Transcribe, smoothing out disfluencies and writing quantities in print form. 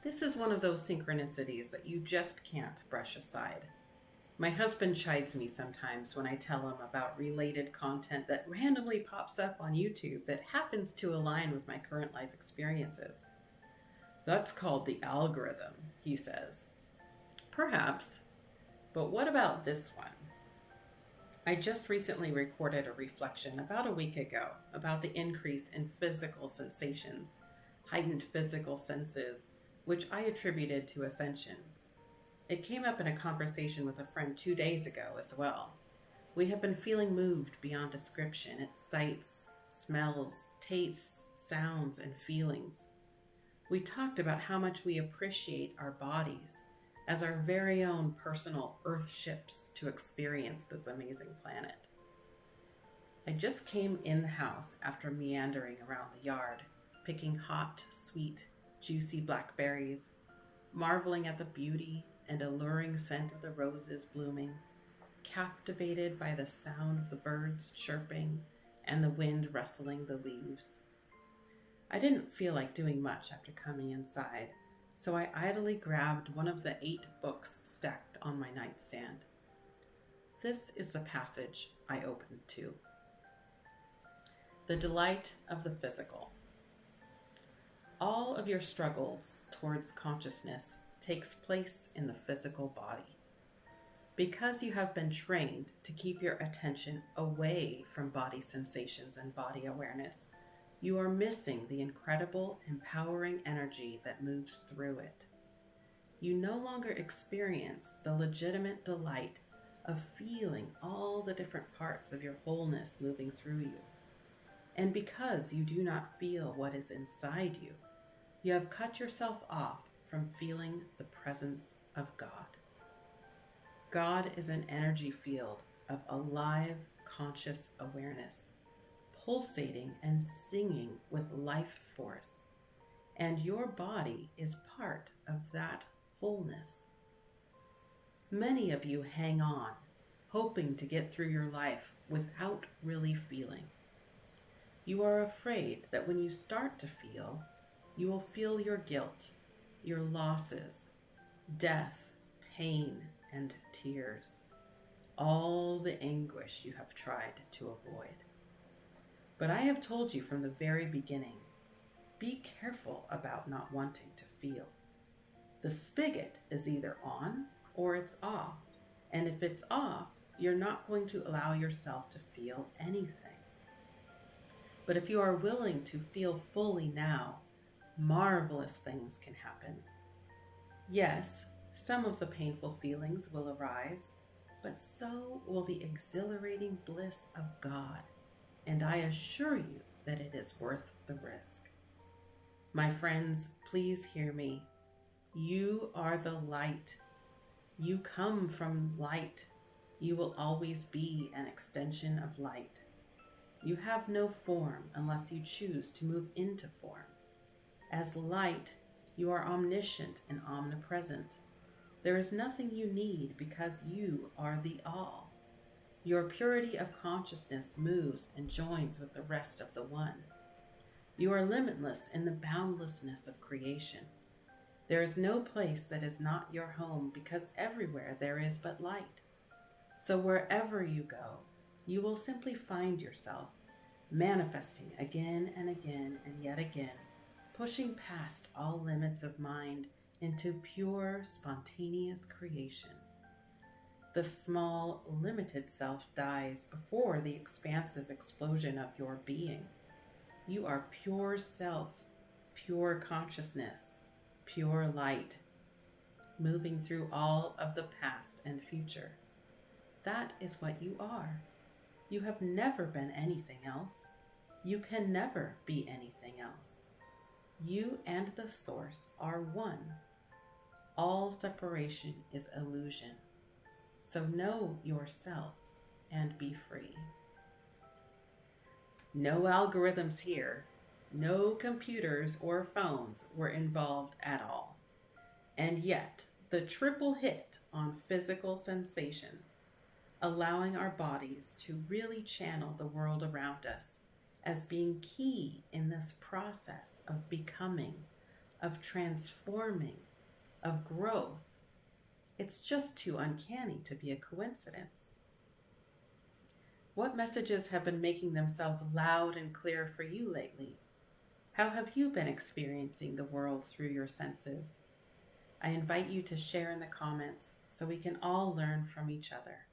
This is one of those synchronicities that you just can't brush aside. My husband chides me sometimes when I tell him about related content that randomly pops up on YouTube that happens to align with my current life experiences. That's called the algorithm, he says. Perhaps, but what about this one? I just recently recorded a reflection about a week ago about the increase in physical sensations, heightened physical senses, which I attributed to ascension. It came up in a conversation with a friend 2 days ago as well. We have been feeling moved beyond description at sights, smells, tastes, sounds, and feelings. We talked about how much we appreciate our bodies as our very own personal earth ships to experience this amazing planet. I just came in the house after meandering around the yard, picking hot, sweet, juicy blackberries, marveling at the beauty and alluring scent of the roses blooming, captivated by the sound of the birds chirping and the wind rustling the leaves. I didn't feel like doing much after coming inside, so I idly grabbed one of the 8 books stacked on my nightstand. This is the passage I opened to. The delight of the physical. All of your struggles towards consciousness takes place in the physical body. Because you have been trained to keep your attention away from body sensations and body awareness, you are missing the incredible, empowering energy that moves through it. You no longer experience the legitimate delight of feeling all the different parts of your wholeness moving through you. And because you do not feel what is inside you, you have cut yourself off from feeling the presence of God. God is an energy field of alive, conscious awareness, pulsating and singing with life force, and your body is part of that wholeness. Many of you hang on, hoping to get through your life without really feeling. You are afraid that when you start to feel, you will feel your guilt, your losses, death, pain, and tears, all the anguish you have tried to avoid. But I have told you from the very beginning, be careful about not wanting to feel. The spigot is either on or it's off, and if it's off, you're not going to allow yourself to feel anything. But if you are willing to feel fully now, marvelous things can happen. Yes, some of the painful feelings will arise, but so will the exhilarating bliss of God, and I assure you that it is worth the risk. My friends, please hear me. You are the light. You come from light. You will always be an extension of light. You have no form unless you choose to move into form. As light, you are omniscient and omnipresent. There is nothing you need because you are the all. Your purity of consciousness moves and joins with the rest of the one. You are limitless in the boundlessness of creation. There is no place that is not your home because everywhere there is but light. So wherever you go, you will simply find yourself manifesting again and again and yet again, pushing past all limits of mind into pure, spontaneous creation. The small, limited self dies before the expansive explosion of your being. You are pure self, pure consciousness, pure light, moving through all of the past and future. That is what you are. You have never been anything else. You can never be anything else. You and the source are one. All separation is illusion. So know yourself and be free. No algorithms here. No computers or phones were involved at all. And yet, the triple hit on physical sensations, allowing our bodies to really channel the world around us as being key in this process of becoming of transforming, of growth. It's just too uncanny to be a coincidence. What messages have been making themselves loud and clear for you lately? How have you been experiencing the world through your senses? I invite you to share in the comments so we can all learn from each other.